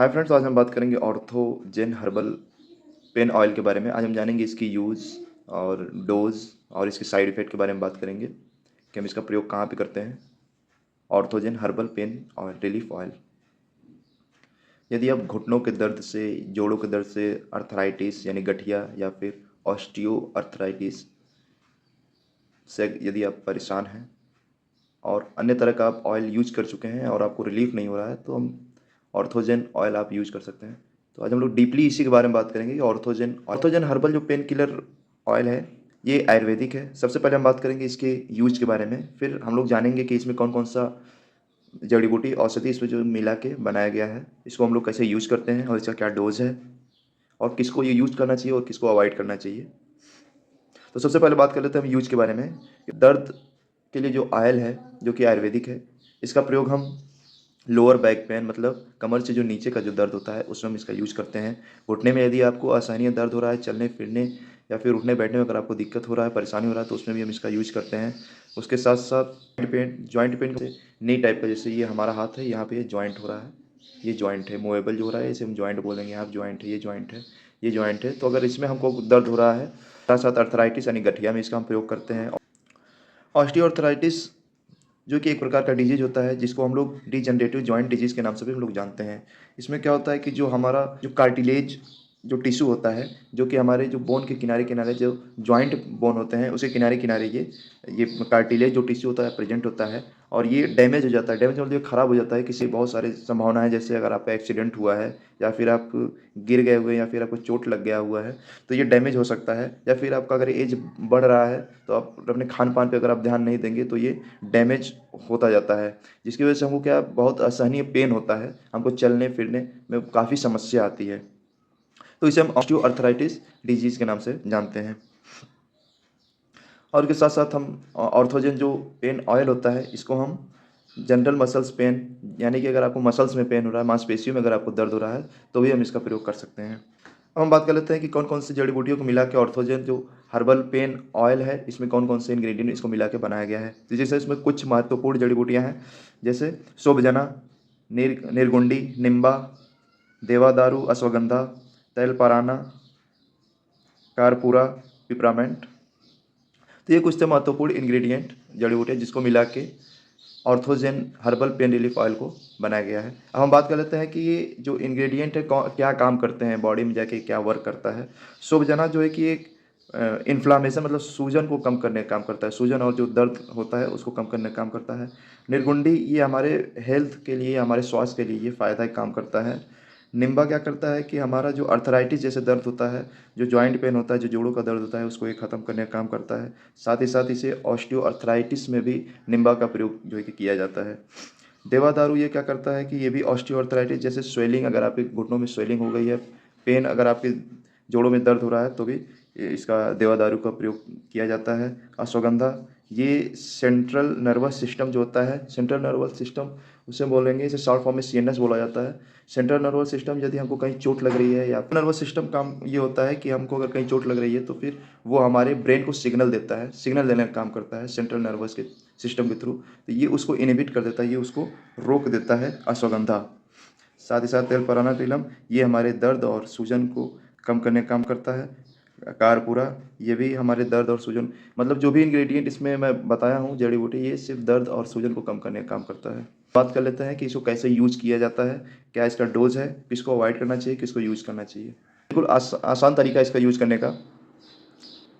Hi friends, आज हम बात करेंगे ऑर्थोजेन हर्बल पेन ऑयल के बारे में। आज हम जानेंगे इसकी यूज़ और डोज और इसके साइड इफ़ेक्ट के बारे में बात करेंगे कि हम इसका प्रयोग कहाँ पे करते हैं। Orthogen herbal pain oil relief oil. यदि आप घुटनों के दर्द से, जोड़ों के दर्द से, अर्थराइटिस यानी गठिया या फिर ऑस्टियो अर्थराइटिस से यदि आप परेशान हैं और अन्य तरह का आप ऑयल यूज कर चुके हैं और आपको रिलीफ नहीं हो रहा है, तो हम ऑर्थोजेन ऑयल आप यूज कर सकते हैं। तो आज हम लोग डीपली इसी के बारे में बात करेंगे कि ऑर्थोजेन हर्बल जो पेन किलर ऑयल है, ये आयुर्वेदिक है। सबसे पहले हम बात करेंगे इसके यूज के बारे में, फिर हम लोग जानेंगे कि इसमें कौन कौन सा जड़ी बूटी औषधि इसमें जो मिला के बनाया गया है, इसको हम लोग कैसे यूज करते हैं और इसका क्या डोज है और किसको ये यूज करना चाहिए और किसको अवॉइड करना चाहिए। तो सबसे पहले बात कर लेते हैं हम यूज के बारे में। दर्द के लिए जो ऑयल है, जो कि आयुर्वेदिक है, इसका प्रयोग हम लोअर बैक पेन मतलब कमर से जो नीचे का जो दर्द होता है उसमें हम इसका यूज करते हैं। घुटने में यदि आपको असहनीय दर्द हो रहा है, चलने फिरने या फिर उठने बैठने में अगर आपको दिक्कत हो रहा है, परेशानी हो रहा है, तो उसमें भी हम इसका यूज करते हैं। उसके साथ साथ जॉइंट पेन से नी टाइप का, जैसे ये हमारा हाथ है, यहाँ पे ये जॉइंट हो रहा है, ये जॉइंट है, मूवेबल जो हो रहा है इसे हम जॉइंट बोलेंगे। यहाँ जॉइंट है, ये जॉइंट है, ये जॉइंट है। तो अगर इसमें हमको दर्द हो रहा है, साथ साथ अर्थराइटिस यानी गठिया में इसका हम प्रयोग करते हैं। ऑस्टियोआर्थराइटिस जो कि एक प्रकार का डिजीज होता है, जिसको हम लोग डिजनरेटिव जॉइंट डिजीज के नाम से भी हम लोग जानते हैं। इसमें क्या होता है कि जो हमारा जो कार्टिलेज जो टिश्यू होता है, जो कि हमारे जो बोन के किनारे किनारे जो जॉइंट बोन होते हैं, उसके किनारे किनारे ये कार्टिलेज जो टिश्यू होता है प्रेजेंट होता है और ये डैमेज हो जाता है। डैमेज मतलब ख़राब हो जाता है। किसी बहुत सारे संभावना है, जैसे अगर आपका एक्सीडेंट हुआ है या फिर आप गिर गए हुए या फिर आपको चोट लग गया हुआ है, तो ये डैमेज हो सकता है। या फिर आपका अगर एज बढ़ रहा है तो आप अपने खान पान पे अगर आप ध्यान नहीं देंगे तो ये डैमेज होता जाता है, जिसकी वजह से हमको क्या बहुत असहनीय पेन होता है, हमको चलने फिरने में काफ़ी समस्या आती है। तो इसे हम ऑस्टियोआर्थराइटिस डिजीज़ के नाम से जानते हैं। और इसके साथ साथ हम ऑर्थोजेन जो पेन ऑयल होता है, इसको हम जनरल मसल्स पेन यानी कि अगर आपको मसल्स में पेन हो रहा है, मांसपेशियों में अगर आपको दर्द हो रहा है, तो भी हम इसका प्रयोग कर सकते हैं। अब हम बात कर लेते हैं कि कौन कौन सी जड़ी बूटियों को मिला के ऑर्थोजेन जो हर्बल पेन ऑयल है, इसमें कौन कौन से इंग्रेडिएंट इसको मिला के बनाया गया है। तो जैसे इसमें कुछ महत्वपूर्ण जड़ी बूटियाँ हैं, जैसे शोभजना, निर्गुंडी, निम्बा, देवादारू, अश्वगंधा, तैलपराना, कारपूरा, पिपरामेंट। तो ये कुछ थे महत्वपूर्ण इंग्रेडिएंट जड़ी बूटियाँ जिसको मिला के ऑर्थोजेन हर्बल पेन रिलीफ ऑयल को बनाया गया है। अब हम बात कर लेते हैं कि ये जो इंग्रेडिएंट है क्या काम करते हैं, बॉडी में जाके क्या वर्क करता है। शुभजना जो है कि एक इन्फ्लामेशन मतलब सूजन को कम करने का काम करता है, सूजन और जो दर्द होता है उसको कम करने का काम करता है। निर्गुंडी ये हमारे हेल्थ के लिए, हमारे स्वास्थ्य के लिए ये फ़ायदा काम करता है। निम्बा क्या करता है कि हमारा जो अर्थराइटिस जैसे दर्द होता है, जो जॉइंट पेन होता है, जो जोड़ों का दर्द होता है, उसको ये ख़त्म करने का काम करता है। साथ ही साथ इसे ऑस्टियोआर्थराइटिस में भी निम्बा का प्रयोग जो है कि किया जाता है। देवादारू ये क्या करता है कि ये भी ऑस्टियोआर्थराइटिस जैसे स्वेलिंग, अगर आपके घुटनों में स्वेलिंग हो गई है, पेन अगर आपके जोड़ों में दर्द हो रहा है, तो भी इसका देवादारू का प्रयोग किया जाता है। अश्वगंधा ये सेंट्रल नर्वस सिस्टम जो होता है, सेंट्रल नर्वस सिस्टम उसे बोलेंगे, इसे शॉर्ट फॉर्म में सीएनएस बोला जाता है। सेंट्रल नर्वस सिस्टम यदि हमको कहीं चोट लग रही है, या नर्वस सिस्टम काम ये होता है कि हमको अगर कहीं चोट लग रही है तो फिर वो हमारे ब्रेन को सिग्नल देता है, सिग्नल देने का काम करता है सेंट्रल नर्वस के सिस्टम के थ्रू। तो ये उसको इनहिबिट कर देता है, ये उसको रोक देता है अश्वगंधा। साथ ही साथ तेलपराना तिलम ये हमारे दर्द और सूजन को कम करने का काम करता है। कारपूरा ये भी हमारे दर्द और सूजन मतलब जो भी इंग्रेडिएंट इसमें मैं बताया हूँ जड़ी बूटी, ये सिर्फ दर्द और सूजन को कम करने का काम करता है। बात कर लेते हैं कि इसको कैसे यूज किया जाता है, क्या इसका डोज है, किसको अवॉइड करना चाहिए, किसको यूज करना चाहिए। बिल्कुल आसान तरीका इसका यूज करने का।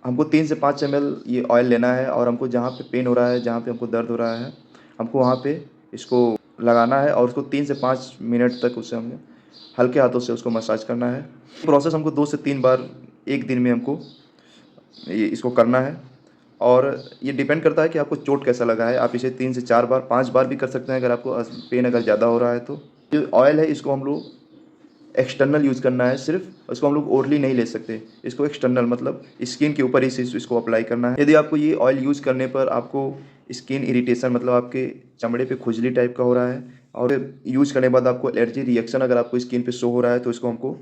हमको 3 से 5 ml ये ऑयल लेना है और हमको जहाँ पे पेन हो रहा है, जहाँ पे हमको दर्द हो रहा है, हमको वहाँ पे इसको लगाना है और उसको 3 से 5 मिनट तक उसे हमने हल्के हाथों से उसको मसाज करना है। प्रोसेस हमको 2 से 3 बार एक दिन में हमको ये इसको करना है और ये डिपेंड करता है कि आपको चोट कैसा लगा है। आप इसे 3 से 4 बार 5 बार भी कर सकते हैं अगर आपको पेन अगर ज़्यादा हो रहा है तो। जो ऑयल है इसको हम लोग एक्सटर्नल यूज़ करना है सिर्फ, इसको हम लोग ओरली नहीं ले सकते। इसको एक्सटर्नल मतलब स्किन के ऊपर ही इसको अप्लाई करना है। यदि आपको ये ऑयल यूज़ करने पर आपको स्किन इरिटेशन मतलब आपके चमड़े पे खुजली टाइप का हो रहा है और यूज़ करने के बाद आपको एलर्जी रिएक्शन अगर आपको स्किन पे शो हो रहा है, तो इसको हमको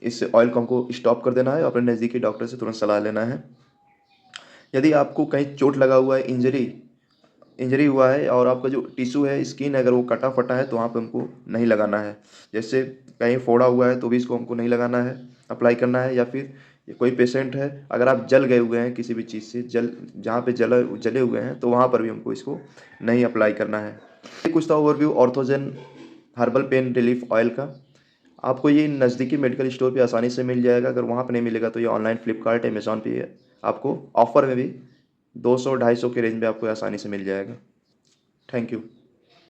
इस ऑयल को हमको स्टॉप कर देना है और अपने नज़दीकी डॉक्टर से तुरंत सलाह लेना है। यदि आपको कहीं चोट लगा हुआ है, इंजरी इंजरी हुआ है और आपका जो टिश्यू है, स्किन अगर वो कटा फटा है, तो वहाँ पे हमको नहीं लगाना है। जैसे कहीं फोड़ा हुआ है तो भी इसको हमको नहीं लगाना है, अप्लाई करना है। या फिर ये कोई पेशेंट है, अगर आप जल गए हुए हैं किसी भी चीज़ से, जहाँ पे जले हुए हैं, तो वहाँ पर भी हमको इसको नहीं अप्लाई करना है। ये कुछ था overview Orthogen herbal pain relief oil का। आपको ये नज़दीकी मेडिकल स्टोर पे आसानी से मिल जाएगा। अगर वहाँ पे नहीं मिलेगा तो ये ऑनलाइन फ्लिपकार्ट, अमेज़न पे आपको ऑफ़र में भी 200-250 के रेंज में आपको आसानी से मिल जाएगा। Thank you.